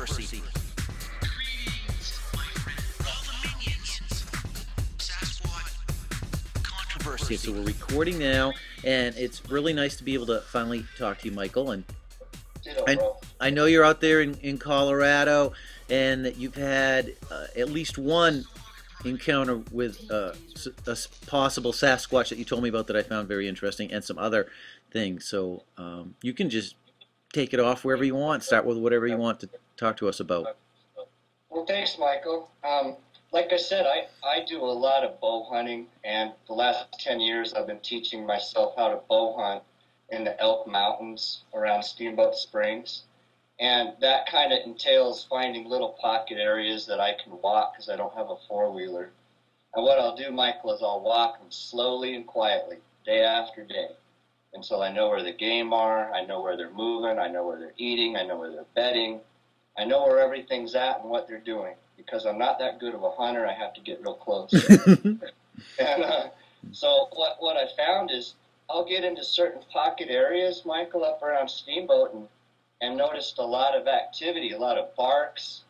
controversy. Greetings, my friend. All the minions. Sasquatch controversy. Okay, so we're recording now, and it's really nice to be able to finally talk to you, Michael. And I know you're out there in Colorado, and that you've had at least one encounter with a possible Sasquatch that you told me about that I found very interesting, and some other things. So you can just take it off wherever you want. Start with whatever you want to talk to us about. Well, thanks, Michael. Like I said, I do a lot of bow hunting, and the last 10 years I've been teaching myself how to bow hunt in the Elk Mountains around Steamboat Springs. And that kind of entails finding little pocket areas that I can walk because I don't have a four-wheeler. And what I'll do, Michael, is I'll walk them slowly and quietly, day after day, until I know where the game are, I know where they're moving, I know where they're eating, I know where they're bedding, I know where everything's at and what they're doing. Because I'm not that good of a hunter, I have to get real close. And so what I found is I'll get into certain pocket areas, Michael, up around Steamboat, and noticed a lot of activity, a lot of barks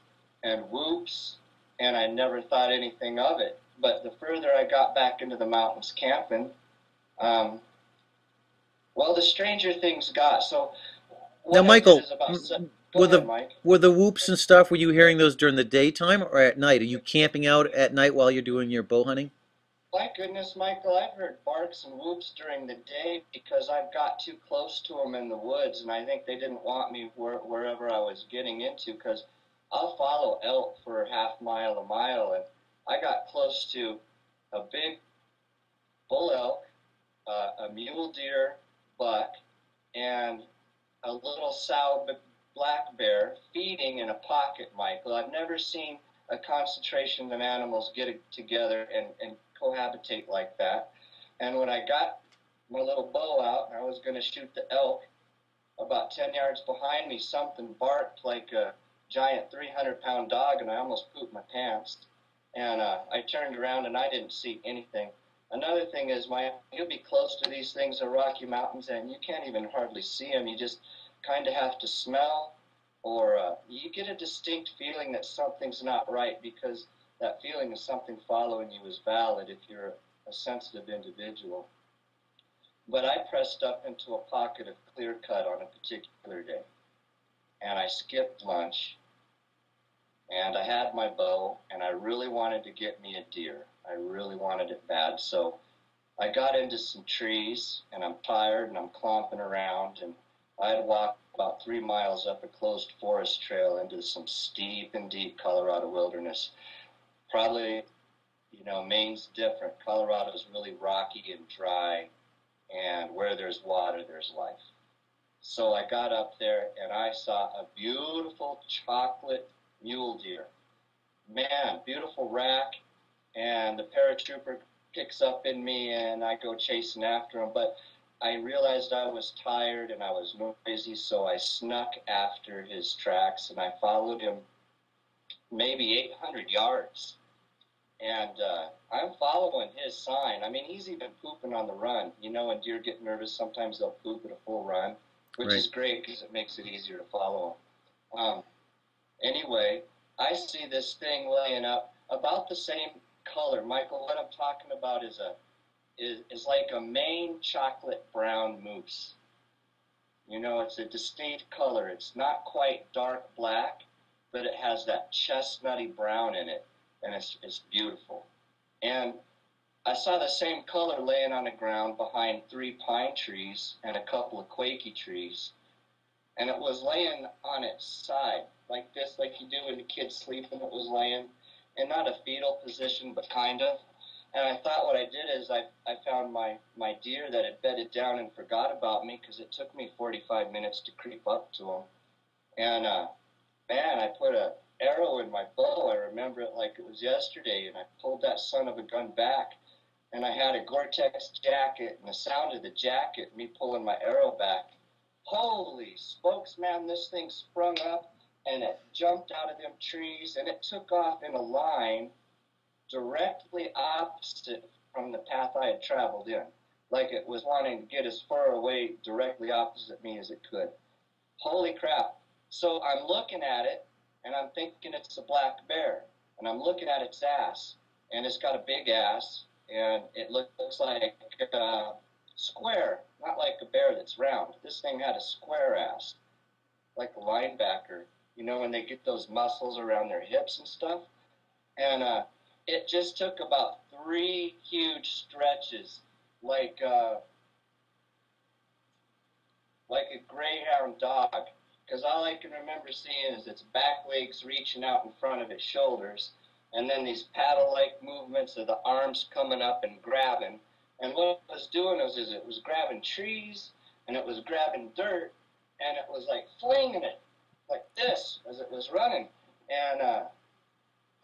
and whoops, and I never thought anything of it. But the further I got back into the mountains camping, well, the stranger things got. So now, Michael, Mike. were the whoops and stuff, were you hearing those during the daytime or at night? Are you camping out at night while you're doing your bow hunting? My goodness, Michael, I've heard barks and whoops during the day because I've got too close to them in the woods, and I think they didn't want me wherever I was getting into, because I'll follow elk for a half mile, a mile, and I got close to a big bull elk, a mule deer buck, and a little sow black bear feeding in a pocket, Michael. I've never seen a concentration of animals get together and cohabitate like that. And when I got my little bow out and I was going to shoot the elk, about 10 yards behind me, something barked like a giant 300-pound dog, and I almost pooped my pants. And I turned around and I didn't see anything. Another thing is, you'll be close to these things in Rocky Mountains and you can't even hardly see them. You just kind of have to smell, or you get a distinct feeling that something's not right, because that feeling of something following you is valid if you're a sensitive individual. But I pressed up into a pocket of clear cut on a particular day, and I skipped lunch, and I had my bow, and I really wanted to get me a deer. I really wanted it bad, so I got into some trees, and I'm tired, and I'm clomping around, and I had walked about 3 miles up a closed forest trail into some steep and deep Colorado wilderness. Probably, Maine's different. Colorado's really rocky and dry, and where there's water, there's life. So I got up there, and I saw a beautiful chocolate mule deer. Man, beautiful rack, and the paratrooper picks up in me, and I go chasing after him. But I realized I was tired and I was noisy, so I snuck after his tracks, and I followed him maybe 800 yards. And I'm following his sign. I mean, he's even pooping on the run. When deer get nervous, sometimes they'll poop at a full run, which is great because it makes it easier to follow them. Anyway, I see this thing laying up about the same color. Michael, what I'm talking about is like a Maine chocolate brown moose. It's a distinct color. It's not quite dark black, but it has that chestnutty brown in it, and it's beautiful. And I saw the same color laying on the ground behind 3 pine trees and a couple of quakey trees, and it was laying on its side, like this, like you do when the kid's sleeping. It was laying in not a fetal position, but kind of. And I thought what I did is I found my deer that had bedded down and forgot about me, because it took me 45 minutes to creep up to him. And, man, I put an arrow in my bow. I remember it like it was yesterday, and I pulled that son of a gun back. And I had a Gore-Tex jacket, and the sound of the jacket, me pulling my arrow back, holy smokes, man, this thing sprung up, and it jumped out of them trees, and it took off in a line directly opposite from the path I had traveled in, like it was wanting to get as far away directly opposite me as it could. Holy crap. So I'm looking at it, and I'm thinking it's a black bear, and I'm looking at its ass, and it's got a big ass, and it looks like a square, not like a bear that's round. This thing had a square ass, like a linebacker, you know, when they get those muscles around their hips and stuff. And it just took about 3 huge stretches, like a greyhound dog, because all I can remember seeing is its back legs reaching out in front of its shoulders, and then these paddle-like movements of the arms coming up and grabbing. And what it was doing is it was grabbing trees, and it was grabbing dirt, and it was like flinging it like this as it was running. And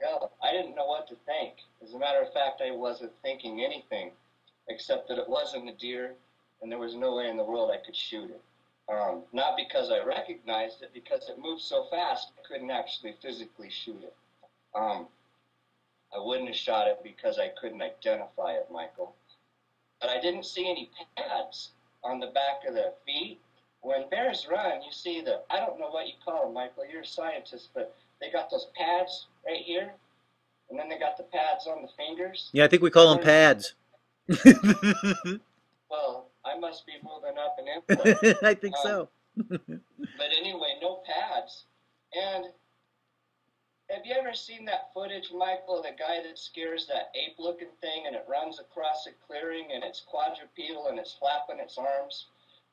hell, I didn't know what to think. As a matter of fact, I wasn't thinking anything except that it wasn't a deer, and there was no way in the world I could shoot it. Not because I recognized it, because it moved so fast, I couldn't actually physically shoot it. I wouldn't have shot it because I couldn't identify it, Michael. But I didn't see any pads on the back of the feet. When bears run, you see I don't know what you call them, Michael, you're a scientist, but they got those pads right here, and then they got the pads on the fingers. Yeah, I think we call them pads. Well, I must be moving up and input. I think so. But anyway, no pads. And have you ever seen that footage, Michael, the guy that scares that ape-looking thing and it runs across a clearing and it's quadrupedal and it's flapping its arms?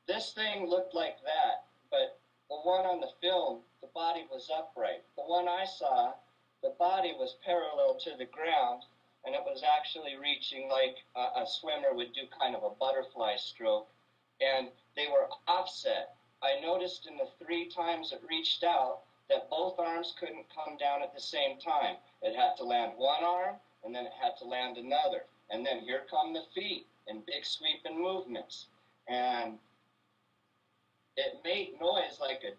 This thing looked like that, but the one on the film, the body was upright. The one I saw, the body was parallel to the ground, and it was actually reaching like a swimmer would do, kind of a butterfly stroke, and they were offset. I noticed in the 3 times it reached out that both arms couldn't come down at the same time. It had to land one arm, and then it had to land another. And then here come the feet in big sweeping movements. And it made noise like it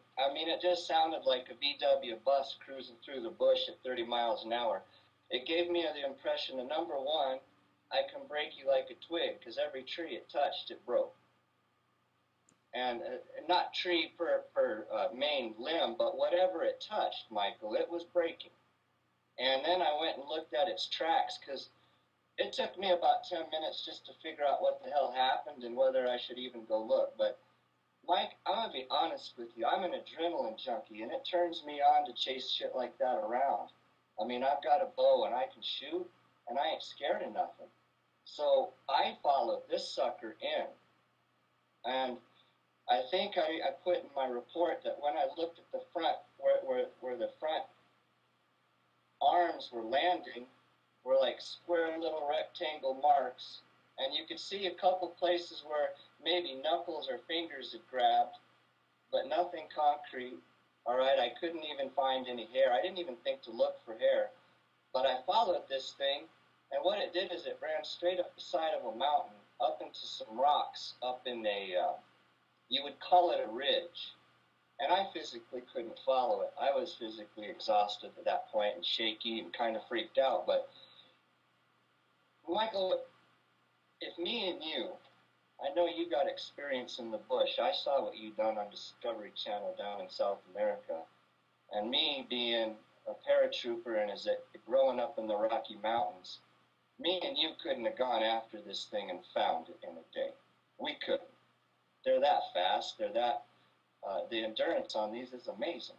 just sounded like a VW bus cruising through the bush at 30 miles an hour. It gave me the impression that, number one, I can break you like a twig, because every tree it touched, it broke. And not tree per main limb, but whatever it touched, Michael, it was breaking. And then I went and looked at its tracks, because it took me about 10 minutes just to figure out what the hell happened and whether I should even go look. But, Mike, I'm going to be honest with you. I'm an adrenaline junkie, and it turns me on to chase shit like that around. I mean, I've got a bow, and I can shoot, and I ain't scared of nothing. So I followed this sucker in. And I think I put in my report that when I looked at the front, where the front arms were landing, were like square little rectangle marks, and you could see a couple places where maybe knuckles or fingers had grabbed, but nothing concrete. All right, I couldn't even find any hair. I didn't even think to look for hair, but I followed this thing, and what it did is it ran straight up the side of a mountain, up into some rocks, up in you would call it a ridge. And I physically couldn't follow it. I was physically exhausted at that point and shaky and kind of freaked out. But, Michael, if me and you, I know you got experience in the bush. I saw what you done on Discovery Channel down in South America. And me being a paratrooper and growing up in the Rocky Mountains, me and you couldn't have gone after this thing and found it in a day. We couldn't. They're that fast. They're that. The endurance on these is amazing.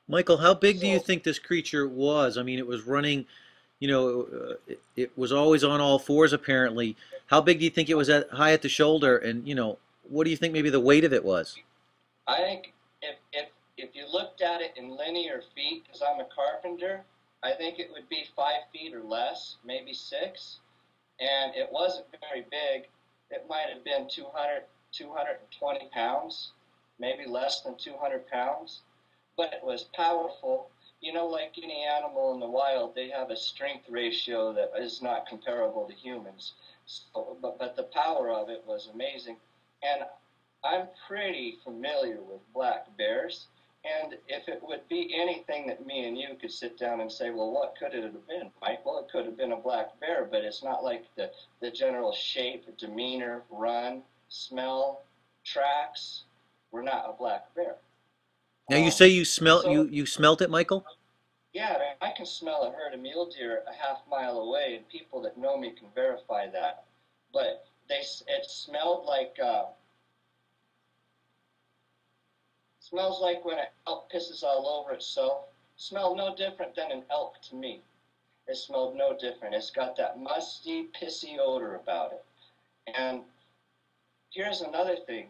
Michael, how big do you think this creature was? I mean, it was running, it was always on all fours apparently. How big do you think it was high at the shoulder? And, what do you think maybe the weight of it was? I think if you looked at it in linear feet, because I'm a carpenter, I think it would be 5 feet or less, maybe 6. And it wasn't very big. It might have been 220 pounds, maybe less than 200 pounds, but it was powerful. Like any animal in the wild, they have a strength ratio that is not comparable to humans. So, but the power of it was amazing. And I'm pretty familiar with black bears, and if it would be anything that me and you could sit down and say, well, what could it have been, Mike? Well, it could have been a black bear, but it's not like the general shape, demeanor, run, smell, tracks. We're not a black bear. Now you say you smelt you smelt it, Michael? Yeah, I can smell a herd of mule deer a half mile away, and people that know me can verify that. But it smells like when an elk pisses all over itself. Smelled no different than an elk to me. It smelled no different. It's got that musty, pissy odor about it. And here's another thing.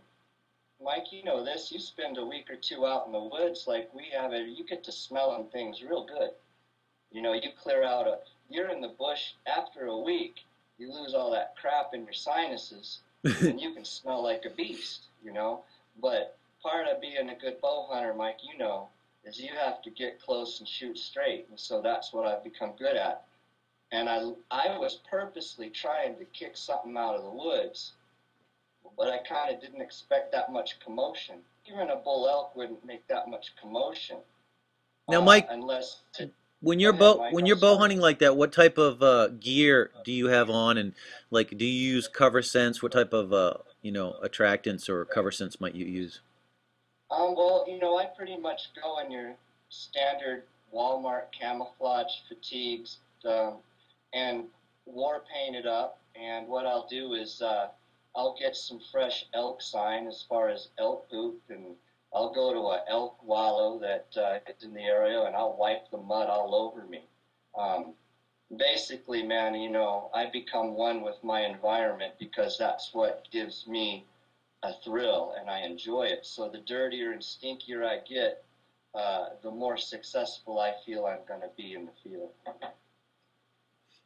Mike, you know this. You spend a week or two out in the woods like we have it. You get to smelling things real good. You know, you clear out you're in the bush after a week. You lose all that crap in your sinuses, and you can smell like a beast, you know. But part of being a good bow hunter, Mike, you know, is you have to get close and shoot straight. And so that's what I've become good at. And I was purposely trying to kick something out of the woods, but I kind of didn't expect that much commotion. Even a bull elk wouldn't make that much commotion. Now, Mike, unless when you're bow hunting like that, what type of gear do you have on, and like, do you use cover scents? What type of attractants or cover scents might you use? Well, you know, I pretty much go in your standard Walmart camouflage fatigues, and war painted up. And what I'll do is I'll get some fresh elk sign as far as elk poop, and I'll go to a elk wallow that is in the area, and I'll wipe the mud all over me. Basically, man, you know, I become one with my environment because that's what gives me a thrill, and I enjoy it. So the dirtier and stinkier I get, the more successful I feel I'm going to be in the field.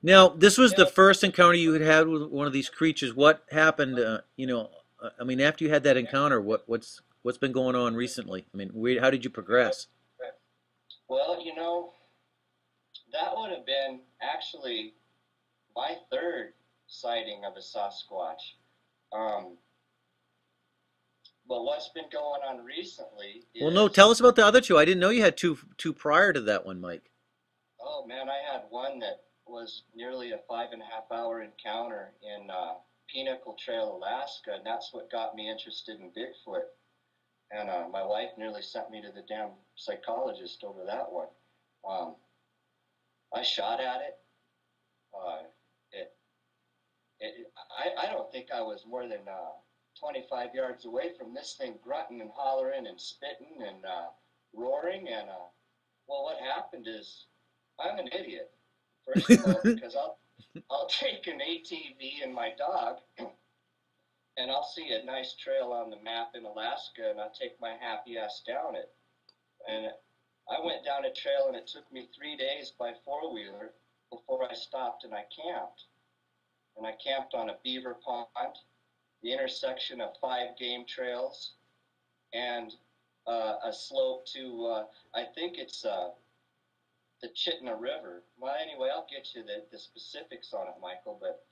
Now, this was the first encounter you had had with one of these creatures. What happened? I mean, after you had that encounter, what's been going on recently? I mean, how did you progress? Well, you know, that would have been actually my third sighting of a Sasquatch. But what's been going on recently is... Well, no, tell us about the other two. I didn't know you had two prior to that one, Mike. Oh, man, I had one that was nearly a 5.5-hour encounter in Pinnacle Trail, Alaska, and that's what got me interested in Bigfoot. And my wife nearly sent me to the damn psychologist over that one. I shot at it. I don't think I was more than 25 yards away from this thing grunting and hollering and spitting and roaring. And, well, what happened is I'm an idiot, first of all, because I'll take an ATV and my dog, and I'll see a nice trail on the map in Alaska, and I'll take my happy ass down it. And I went down a trail, and it took me 3 days by four-wheeler before I stopped and I camped. And I camped on a beaver pond, the intersection of 5 game trails, and a slope to, I think it's the Chitna River. Well, anyway, I'll get you the specifics on it, Michael, but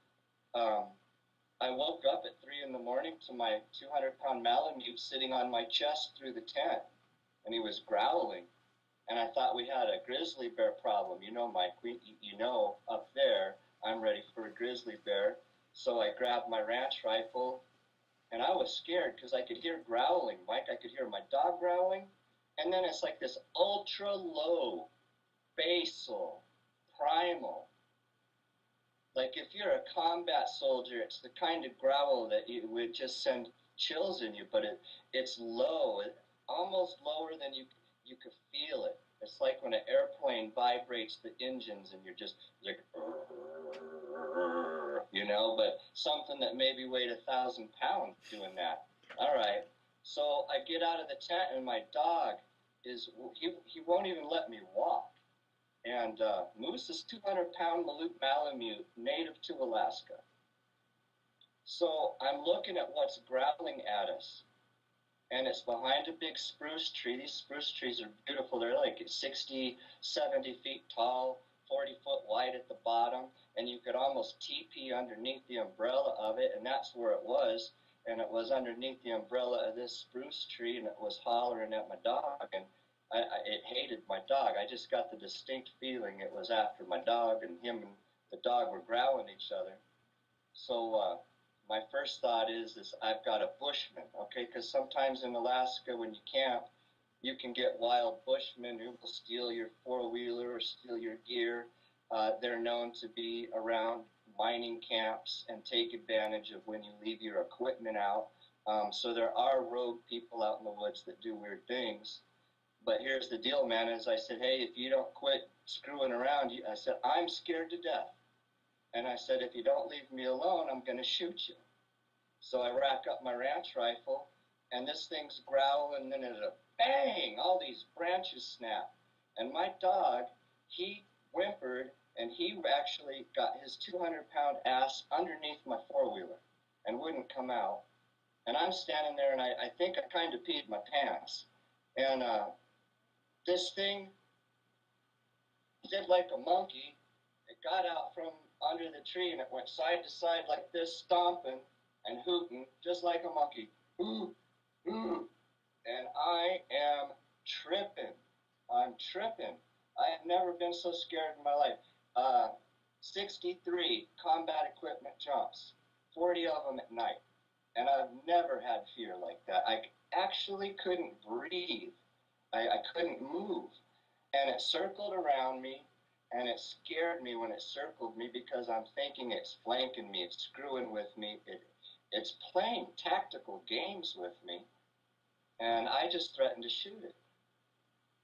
I woke up at 3 in the morning to my 200-pound Malamute sitting on my chest through the tent, and he was growling. And I thought we had a grizzly bear problem. You know, Mike, you know, up there, I'm ready for a grizzly bear. So I grabbed my ranch rifle, and I was scared because I could hear growling. Mike, I could hear my dog growling, and then it's like this ultra-low, basal, primal. Like if you're a combat soldier, it's the kind of growl that you would just send chills in you, but it's low, almost lower than you could feel it. It's like when an airplane vibrates the engines and you're just like, you know, but something that maybe weighed 1,000 pounds doing that. All right. So I get out of the tent and my dog he won't even let me walk. And Moose is 200-pound Malamute, native to Alaska. So I'm looking at what's growling at us. And it's behind a big spruce tree. These spruce trees are beautiful. They're like 60, 70 feet tall, 40 foot wide at the bottom. And you could almost teepee underneath the umbrella of it. And that's where it was. And it was underneath the umbrella of this spruce tree. And it was hollering at my dog. And it hated my dog. I just got the distinct feeling it was after my dog. And him and the dog were growling at each other. So my first thought is I've got a bushman, okay? Because sometimes in Alaska when you camp, You can get wild bushmen who will steal your four-wheeler or steal your gear. They're known to be around mining camps and take advantage of when you leave your equipment out. So there are rogue people out in the woods that do weird things. But here's the deal, man, is I said, hey, if you don't quit screwing around, I said, I'm scared to death. And I said, if you don't leave me alone, I'm going to shoot you. So I rack up my ranch rifle, and this thing's growling, and then it's a bang, all these branches snap. And my dog, he whimpered, and he actually got his 200-pound ass underneath my four-wheeler and wouldn't come out. And I'm standing there, and I think I kind of peed my pants. And this thing did like a monkey. It got out from under the tree, and it went side to side like this, stomping and hooting, just like a monkey. Ooh, ooh. And I am tripping. I'm tripping. I have never been so scared in my life. 63 combat equipment jumps, 40 of them at night. And I've never had fear like that. I actually couldn't breathe. I couldn't move. And it circled around me, and it scared me when it circled me because I'm thinking it's flanking me, it's screwing with me, it's playing tactical games with me. And I just threatened to shoot it.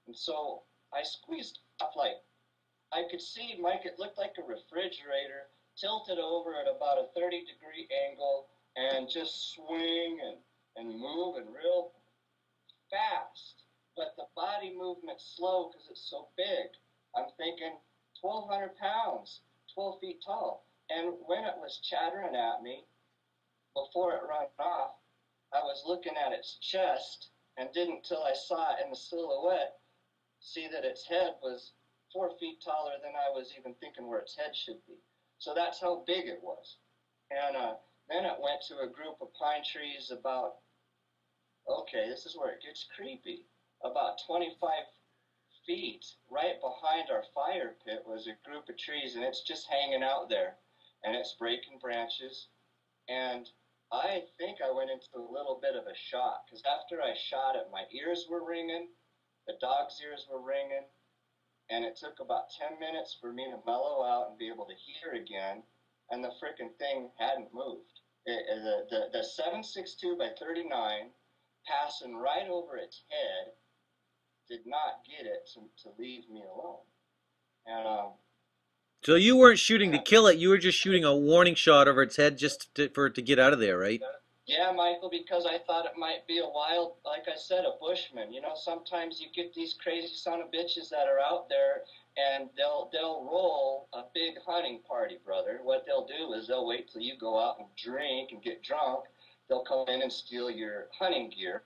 And so I squeezed up like, I could see, Mike, it looked like a refrigerator tilted over at about a 30-degree angle and just swing and move and real fast. But the body movement's slow because it's so big. I'm thinking 1,200 pounds, 12 feet tall. And when it was chattering at me, before it ran off, I was looking at its chest and didn't, till I saw it in the silhouette, see that its head was 4 feet taller than I was even thinking where its head should be. So that's how big it was. And then it went to a group of pine trees about, okay, this is where it gets creepy. About 25 feet right behind our fire pit was a group of trees, and it's just hanging out there, and it's breaking branches. And I think I went into a little bit of a shock, because after I shot it, my ears were ringing, the dog's ears were ringing, and it took about 10 minutes for me to mellow out and be able to hear again, and the frickin' thing hadn't moved. The 7.62 by 39 passing right over its head did not get it to leave me alone. And so you weren't shooting to kill it, you were just shooting a warning shot over its head just for it to get out of there, right? Yeah, Michael, because I thought it might be a wild, like I said, a bushman. You know, sometimes you get these crazy son of bitches that are out there, and they'll roll a big hunting party, brother. What they'll do is they'll wait till you go out and drink and get drunk. They'll come in and steal your hunting gear,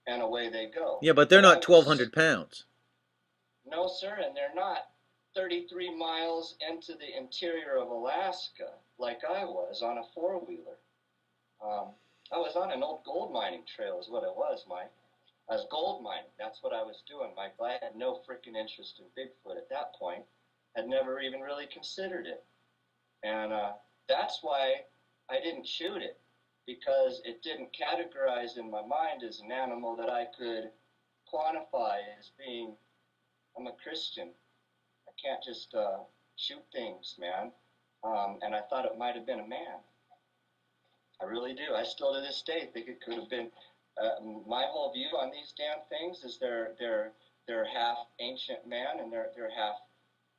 and away they go. Yeah, but they're not 1,200 pounds. No, sir, and they're not 33 miles into the interior of Alaska like I was on a four-wheeler. I was on an old gold mining trail is what it was, Mike. I was gold mining. That's what I was doing, Mike. I had no freaking interest in Bigfoot at that point. Had never even really considered it. And that's why I didn't shoot it, because it didn't categorize in my mind as an animal that I could quantify as being, I'm a Christian. I can't just shoot things, man. And I thought it might have been a man. I really do. I still to this day think it could have been. My whole view on these damn things is they're half ancient man and they're half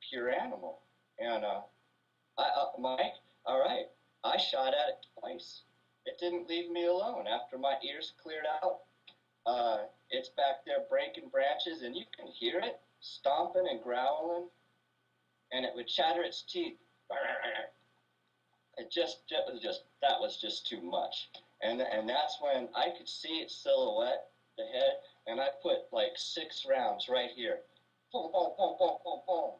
pure animal. And Mike, all right, I shot at it twice. It didn't leave me alone. After my ears cleared out, it's back there breaking branches, and you can hear it stomping and growling, and it would chatter its teeth. That was just too much. And that's when I could see its silhouette, the head, and I put like 6 rounds right here. Boom, boom, boom, boom, boom, boom.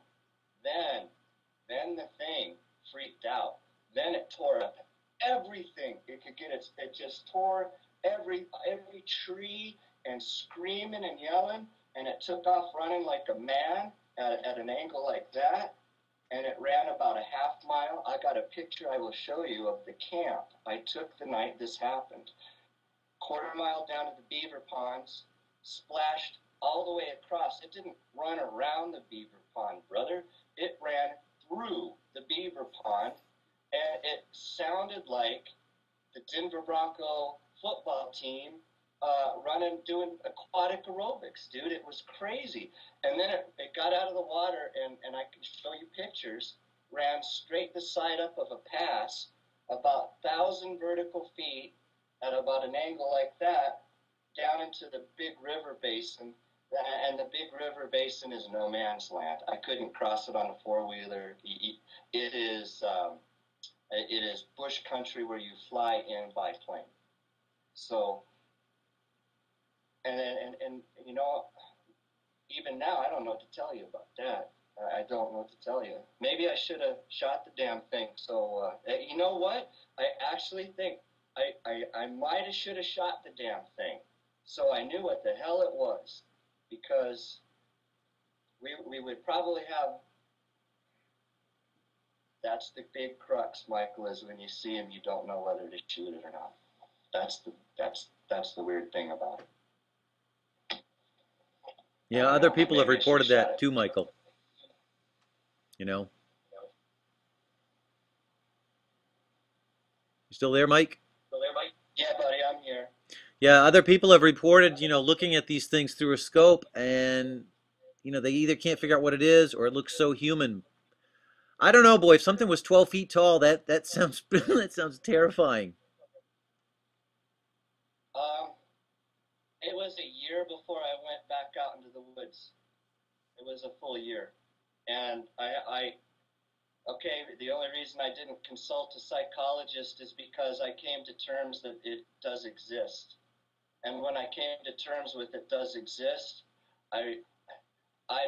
Then the thing freaked out. Then it tore up everything it could get. It just tore every tree and screaming and yelling, and it took off running like a man at an angle like that. And it ran about a half mile. I got a picture I will show you of the camp I took the night this happened. Quarter mile down to the beaver ponds, splashed all the way across. It didn't run around the beaver pond, brother. It ran through the beaver pond, and it sounded like the Denver Bronco football team running, doing aquatic aerobics, dude. It was crazy. And then it got out of the water, and I can show you pictures, ran straight the side up of a pass, about 1,000 vertical feet at about an angle like that, down into the big river basin. And the big river basin is no man's land. I couldn't cross it on a four-wheeler. It is bush country where you fly in by plane. So, and you know, even now, I don't know what to tell you about that. I don't know what to tell you. Maybe I should have shot the damn thing. So, you know what? I actually think I might have should have shot the damn thing, so I knew what the hell it was, because we would probably have. That's the big crux, Michael, is when you see him, you don't know whether to shoot it or not. That's the weird thing about it. Yeah, other people have reported that too, Michael. You know. You still there, Mike? Still there, Mike? Yeah, buddy, I'm here. Yeah, other people have reported, you know, looking at these things through a scope, and, you know, they either can't figure out what it is or it looks so human. I don't know, boy. If something was 12 feet tall, that sounds that sounds terrifying. It was a year before I went back out into the woods. It was a full year, and okay, the only reason I didn't consult a psychologist is because I came to terms that it does exist. And when I came to terms with it does exist, I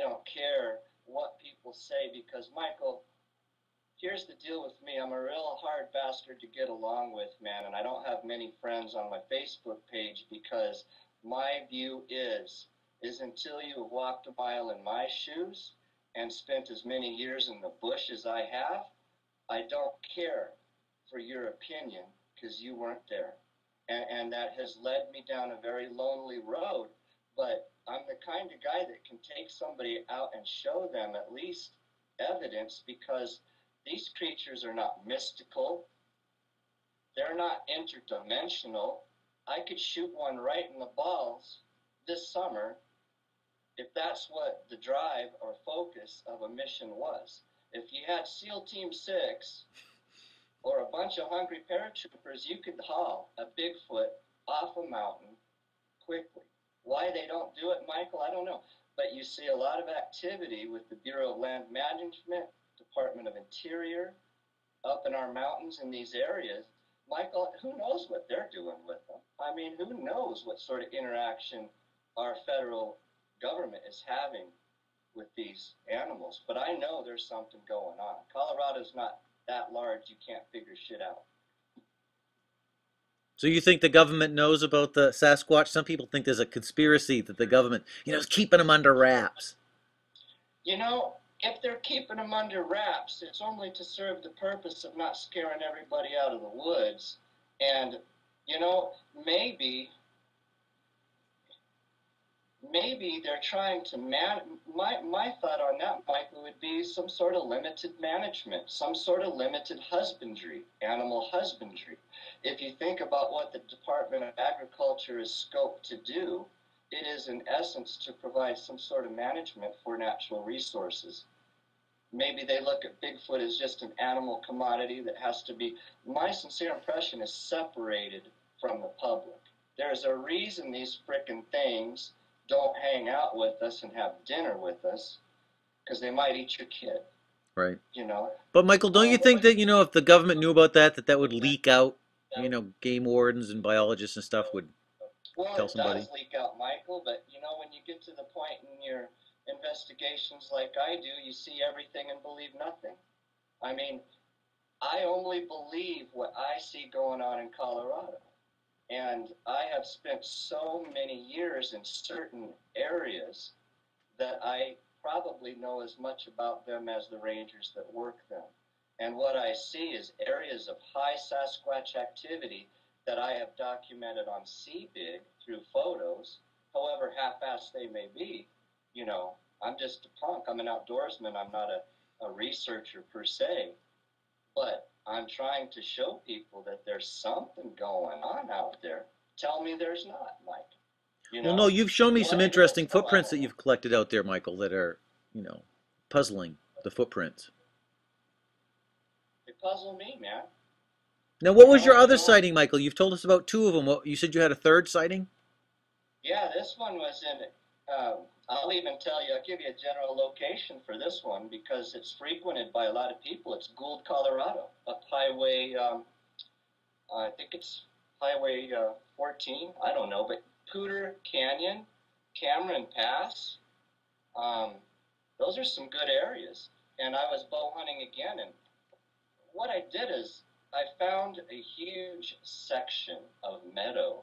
don't care what people say, because, Michael, here's the deal with me. I'm a real hard bastard to get along with, man, and I don't have many friends on my Facebook page, because my view is until you have walked a mile in my shoes and spent as many years in the bush as I have, I don't care for your opinion, because you weren't there. And that has led me down a very lonely road, but I'm the kind of guy that can take somebody out and show them at least evidence, because these creatures are not mystical. They're not interdimensional. I could shoot one right in the balls this summer if that's what the drive or focus of a mission was. If you had SEAL Team 6 or a bunch of hungry paratroopers, you could haul a Bigfoot off a mountain quickly. Why they don't do it, Michael, I don't know. But you see a lot of activity with the Bureau of Land Management, Department of Interior, up in our mountains in these areas. Michael, who knows what they're doing with them? I mean, who knows what sort of interaction our federal government is having with these animals? But I know there's something going on. Colorado's not that large, you can't figure shit out. So you think the government knows about the Sasquatch? Some people think there's a conspiracy that the government, you know, is keeping them under wraps. You know, if they're keeping them under wraps, it's only to serve the purpose of not scaring everybody out of the woods. And, you know, maybe they're trying to my thought on that, Michael, would be some sort of limited management, some sort of limited husbandry, animal husbandry. If you think about what the Department of Agriculture is scoped to do, it is in essence to provide some sort of management for natural resources. Maybe they look at Bigfoot as just an animal commodity that has to be, my sincere impression is, separated from the public. There's a reason these frickin' things don't hang out with us and have dinner with us, because they might eat your kid. Right. You know. But Michael, don't you think that, you know, if the government knew about that would leak out? You know, game wardens and biologists and stuff would tell somebody. It does leak out, Michael, but, you know, when you get to the point in your investigations like I do, you see everything and believe nothing. I mean, I only believe what I see going on in Colorado. And I have spent so many years in certain areas that I probably know as much about them as the rangers that work them. And what I see is areas of high Sasquatch activity that I have documented on CBIG through photos, however half-assed they may be. You know, I'm just a punk. I'm an outdoorsman. I'm not a researcher per se. But I'm trying to show people that there's something going on out there. Tell me there's not, Mike. You Well, know, no, you've shown me what some it interesting is, no, I footprints that don't know. you've collected out there, Michael, that are, puzzling, the footprints. They puzzle me, man. Now, what You was know, your other you know what? sighting, Michael? You've told us about two of them. You said you had a third sighting? Yeah, this one was in. I'll even tell you. I'll give you a general location for this one because it's frequented by a lot of people. It's Gould, Colorado, up Highway. I think it's Highway 14. I don't know, but Pooter Canyon, Cameron Pass. Those are some good areas. And I was bow hunting again, and what I did is I found a huge section of meadow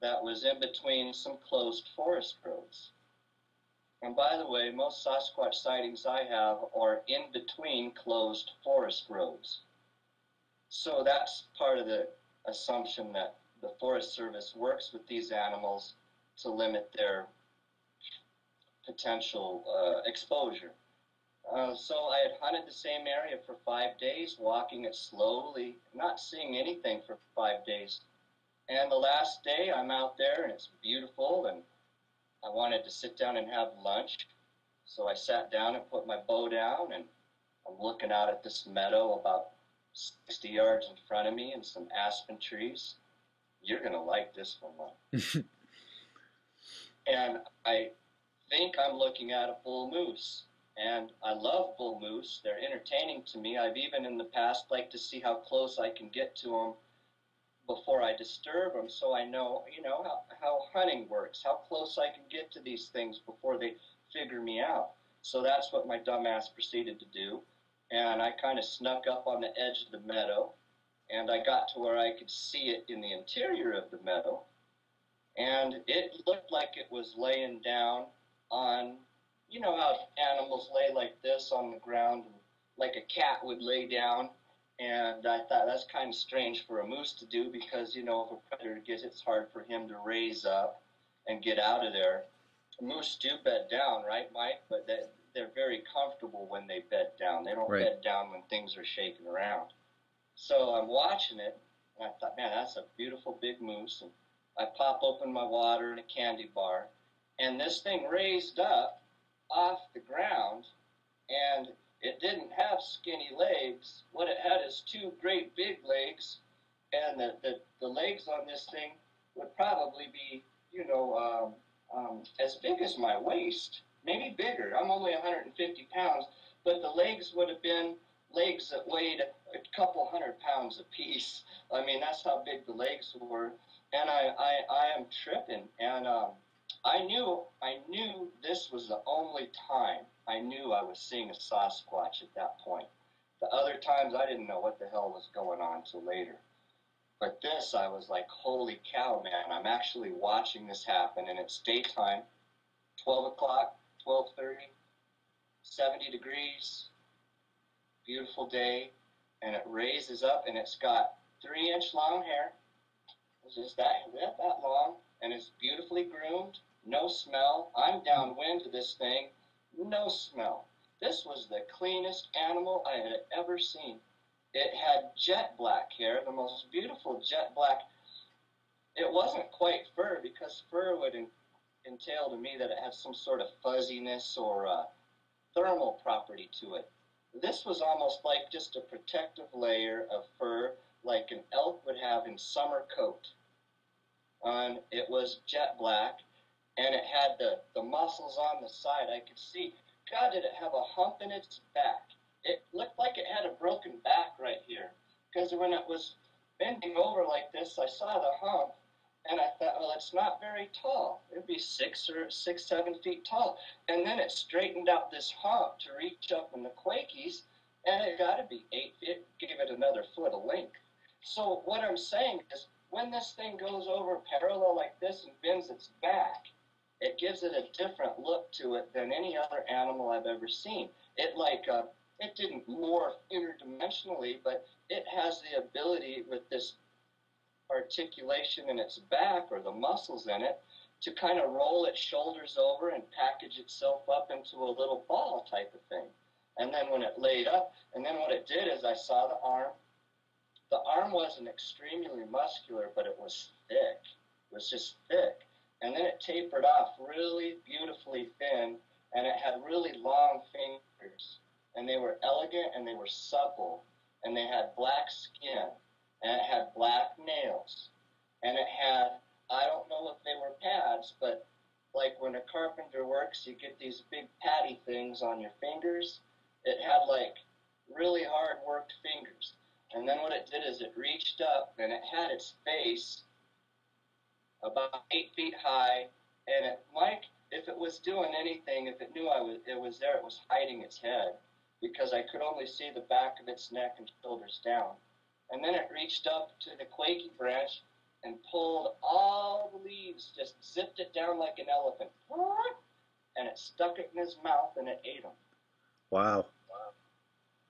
that was in between some closed forest roads. And by the way, most Sasquatch sightings I have are in between closed forest roads. So that's part of the assumption that the Forest Service works with these animals to limit their potential exposure. So I had hunted the same area for 5 days, walking it slowly, not seeing anything for 5 days. And the last day I'm out there and it's beautiful and I wanted to sit down and have lunch. So I sat down and put my bow down and I'm looking out at this meadow about 60 yards in front of me and some aspen trees. You're going to like this one, Mike. And I think I'm looking at a bull moose. And I love bull moose. They're entertaining to me. I've even in the past liked to see how close I can get to them before I disturb them, so I know, how hunting works, how close I can get to these things before they figure me out. So that's what my dumbass proceeded to do. And I kind of snuck up on the edge of the meadow, and I got to where I could see it in the interior of the meadow. And it looked like it was laying down on, you know how animals lay like this on the ground, like a cat would lay down. And I thought that's kind of strange for a moose to do because, if a predator gets it, it's hard for him to raise up and get out of there. Moose do bed down, right, Mike? But they're very comfortable when they bed down. They don't Right. bed down when things are shaking around. So I'm watching it, and I thought, man, that's a beautiful big moose. And I pop open my water and a candy bar, and this thing raised up off the ground, and it didn't have skinny legs. What it had is two great big legs, and the legs on this thing would probably be, as big as my waist, maybe bigger. I'm only 150 pounds, but the legs would have been legs that weighed a couple 100 pounds apiece. I mean, that's how big the legs were. And I am tripping, and I knew this was the only time I knew I was seeing a Sasquatch at that point. The other times I didn't know what the hell was going on till later. But this, I was like, holy cow, man, I'm actually watching this happen, and it's daytime, 12 o'clock, 12:30, 70 degrees, beautiful day, and it raises up, and it's got 3-inch long hair. It's just that long, and it's beautifully groomed, no smell. I'm downwind to this thing, no smell. This was the cleanest animal I had ever seen. It had jet black hair, the most beautiful jet black. It wasn't quite fur, because fur would entail to me that it had some sort of fuzziness or thermal property to it. This was almost like just a protective layer of fur, like an elk would have in summer coat. And it was jet black, and it had the muscles on the side. I could see, God, did it have a hump in its back. It looked like it had a broken back right here, because when it was bending over like this, I saw the hump, and I thought, well, it's not very tall. It'd be 6 or 7 feet tall. And then it straightened out this hump to reach up in the quakies, and it got to be 8 feet. Gave it another foot of length. So what I'm saying is, when this thing goes over parallel like this and bends its back, it gives it a different look to it than any other animal I've ever seen. It didn't morph interdimensionally, but it has the ability with this articulation in its back or the muscles in it to kind of roll its shoulders over and package itself up into a little ball type of thing. And then when it laid up, and then what it did is I saw the arm. The arm wasn't extremely muscular, but it was thick. It was just thick. And then it tapered off really beautifully thin, and it had really long fingers. And they were elegant, and they were supple, and they had black skin, and it had black nails. And it had, I don't know if they were pads, but like when a carpenter works, you get these big patty things on your fingers. It had like really hard worked fingers. And then what it did is it reached up and it had its face about 8 feet high. And it, Mike, if it was doing anything, if it knew it was there, it was hiding its head because I could only see the back of its neck and shoulders down. And then it reached up to the quaky branch and pulled all the leaves, just zipped it down like an elephant. And it stuck it in his mouth and it ate him. Wow.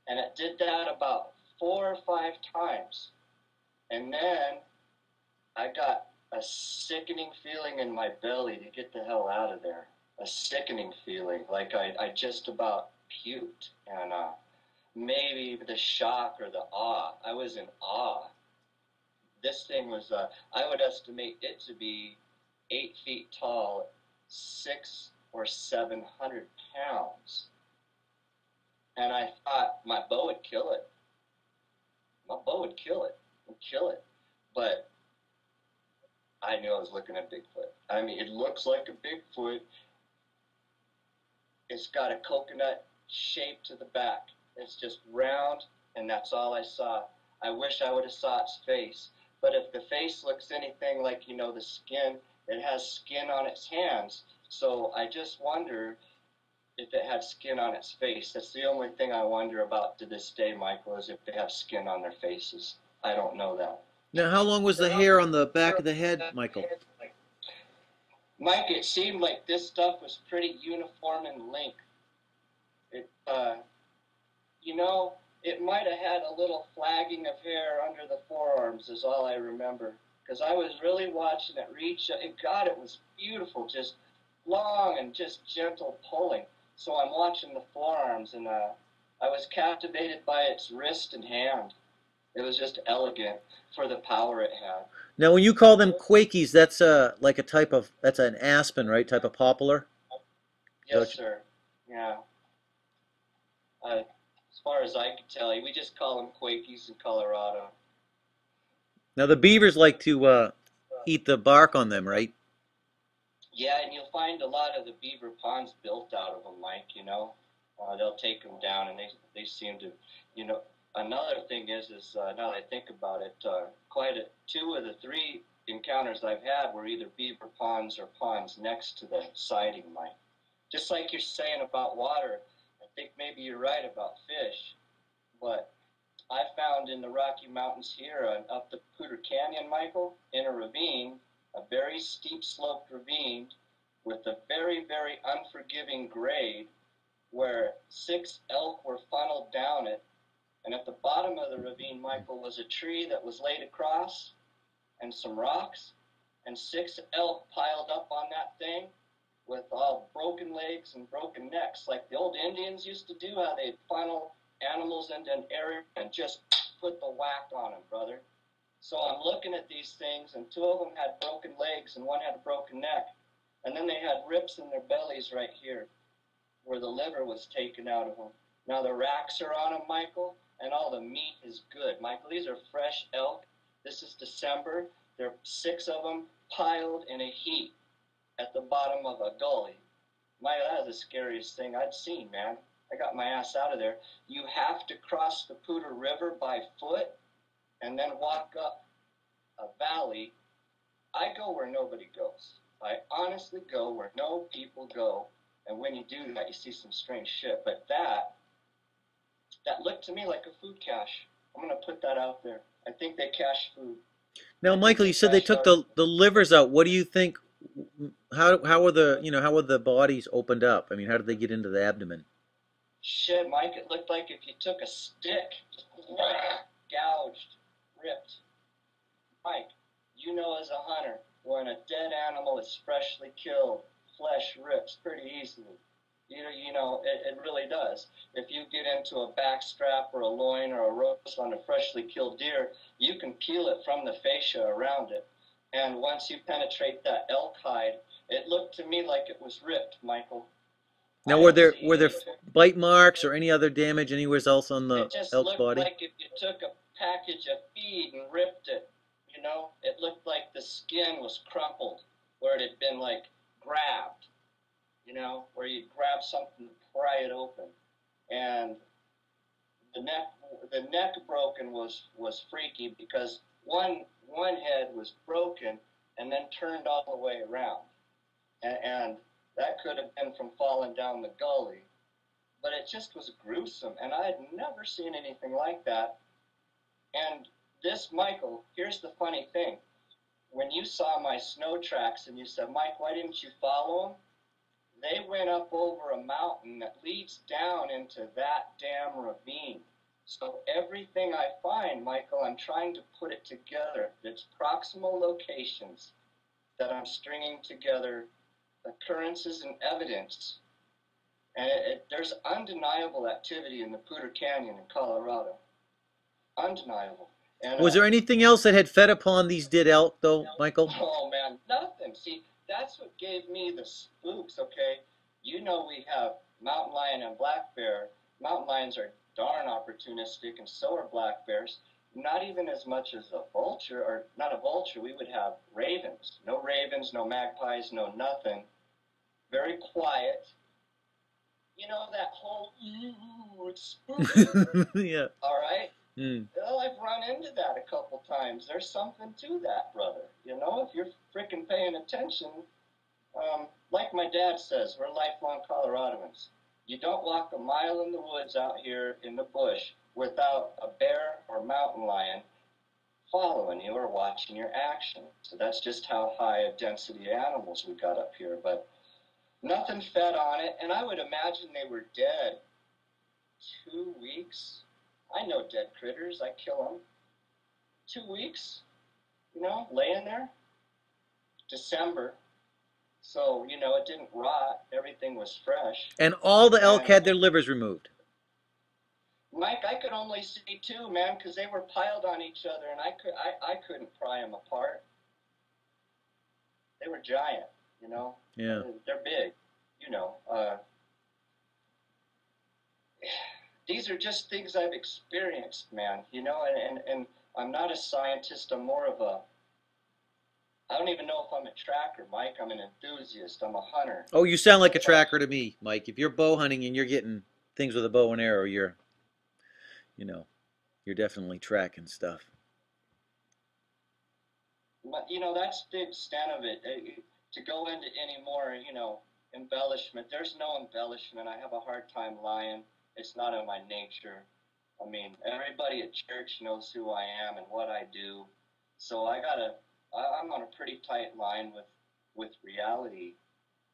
And it did that about 4 or 5 times. And then I got a sickening feeling in my belly to get the hell out of there. A sickening feeling, like I just about puked. And maybe the shock or the awe. I was in awe. This thing was, I would estimate it to be 8 feet tall, 600 or 700 pounds. And I thought my bow would kill it. My bow would kill it. Would kill it. But I knew I was looking at Bigfoot. I mean, it looks like a Bigfoot. It's got a coconut shape to the back. It's just round, and that's all I saw. I wish I would have saw its face. But if the face looks anything like, you know, the skin, it has skin on its hands. So I just wonder if it had skin on its face. That's the only thing I wonder about to this day, Michael, is if they have skin on their faces. I don't know that. Now, how long was the hair on the back of the head, Michael? Mike, it seemed like this stuff was pretty uniform in length. It, you know, it might have had a little flagging of hair under the forearms is all I remember. Because I was really watching it reach. God, it was beautiful, just long and just gentle pulling. So I'm watching the forearms, and I was captivated by its wrist and hand. It was just elegant for the power it had. Now, when you call them quakies, that's like a type of, that's an aspen, right? Type of poplar? Yes, sir. Yeah. As far as I could tell you, we just call them quakies in Colorado. Now, the beavers like to eat the bark on them, right? Yeah, and you'll find a lot of the beaver ponds built out of them, Mike, you know. They'll take them down, and they seem to, you know. Another thing is now that I think about it, 2 of the 3 encounters I've had were either beaver ponds or ponds next to the sighting, Mike. Just like you're saying about water, I think maybe you're right about fish, but I found in the Rocky Mountains here up the Cooter Canyon, Michael, in a ravine, a very steep sloped ravine with a very, very unforgiving grade where 6 elk were funneled down it. And at the bottom of the ravine, Michael, was a tree that was laid across and some rocks, and 6 elk piled up on that thing with all broken legs and broken necks, like the old Indians used to do, how they'd funnel animals into an area and just put the whack on them, brother. So I'm looking at these things, and 2 of them had broken legs and 1 had a broken neck. And then they had rips in their bellies right here where the liver was taken out of them. Now the racks are on them, Michael, and all the meat is good. Michael, these are fresh elk. This is December. There are 6 of them piled in a heap at the bottom of a gully. That was the scariest thing I'd seen, man. I got my ass out of there. You have to cross the Poudre River by foot and then walk up a valley. I go where nobody goes. I honestly go where no people go. And when you do that, you see some strange shit. But that looked to me like a food cache. I'm going to put that out there. I think they cache food. Now, Michael, you said they took the livers out. What do you think? How were the bodies opened up? I mean, how did they get into the abdomen? Shit, Mike, it looked like if you took a stick, gouged, ripped. Mike, you know as a hunter, when a dead animal is freshly killed, flesh rips pretty easily. You know, it really does. If you get into a backstrap or a loin or a roast on a freshly killed deer, you can peel it from the fascia around it. And once you penetrate that elk hide, it looked to me like it was ripped, Michael. Now, were there bite marks or any other damage anywhere else on the elk's body? It just looked like if you took a package of feed and ripped it, you know, it looked like the skin was crumpled, where it had been like grabbed, you know, where you grab something to pry it open. And the neck broken was freaky because one head was broken and then turned all the way around. And that could have been from falling down the gully. But it just was gruesome, and I had never seen anything like that. And this, Michael, here's the funny thing. When you saw my snow tracks and you said, Mike, why didn't you follow them? They went up over a mountain that leads down into that damn ravine. So everything I find, Michael, I'm trying to put it together. It's proximal locations that I'm stringing together, occurrences and evidence. And there's undeniable activity in the Poudre Canyon in Colorado. Undeniable. And, was there anything else that had fed upon these dead elk, though, Michael? Oh, man, nothing. See, that's what gave me the spooks, okay? You know we have mountain lion and black bear. Mountain lions are darn opportunistic, and so are black bears. Not even as much as a vulture, or not a vulture, we would have ravens. No ravens, no magpies, no nothing. Very quiet. You know, that whole, ooh, it's spooky. Yeah. All right? Mm. Well, I've run into that a couple times. There's something to that, brother. You know, if you're frickin' paying attention, like my dad says, we're lifelong Coloradoans. You don't walk a mile in the woods out here in the bush without a bear or mountain lion following you or watching your action. So that's just how high a density of animals we got up here. But nothing fed on it, and I would imagine they were dead 2 weeks. I know dead critters. I kill them. 2 weeks, you know, laying there. December. So, you know, it didn't rot. Everything was fresh. And all the elk had their livers removed. Mike, I could only see two, man, because they were piled on each other, and I couldn't pry them apart. They were giant, you know. Yeah. They're big, you know. These are just things I've experienced, man, you know, and I'm not a scientist. I'm more of a, I don't even know if I'm a tracker, Mike. I'm an enthusiast. I'm a hunter. Oh, you sound like a tracker to me, Mike. If you're bow hunting and you're getting things with a bow and arrow, you're, you know, you're definitely tracking stuff. But, you know, that's the extent of it. To go into any more, you know, embellishment, there's no embellishment. I have a hard time lying. It's not in my nature. I mean, everybody at church knows who I am and what I do. So I'm on a pretty tight line with reality.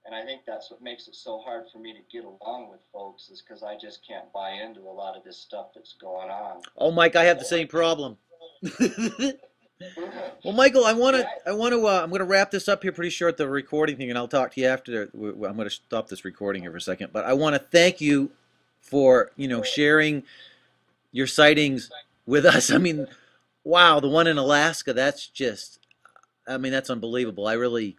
And I think that's what makes it so hard for me to get along with folks, is because I just can't buy into a lot of this stuff that's going on. Oh, Mike, I have the same problem. Well, Michael, I'm going to wrap this up here pretty short, the recording thing, and I'll talk to you after. I'm going to stop this recording here for a second. But I want to thank you for, you know, sharing your sightings with us. I mean, wow, the one in Alaska, that's just, I mean, that's unbelievable. I really,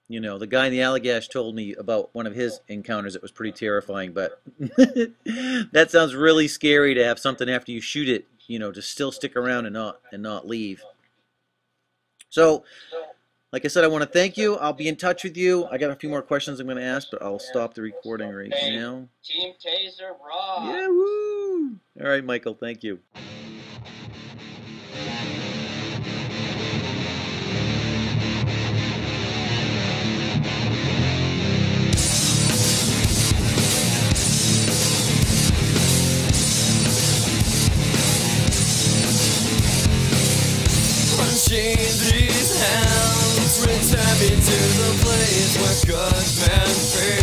you know, the guy in the Allagash told me about one of his encounters. It was pretty terrifying, but that sounds really scary to have something after you shoot it, you know, to still stick around and not leave. So, like I said, I want to thank you. I'll be in touch with you. I got a few more questions I'm going to ask, but I'll stop the recording right now. Team Taser Raw. Yeah, woo! All right, Michael, thank you. Punching these hands, return me to the place where good men feel.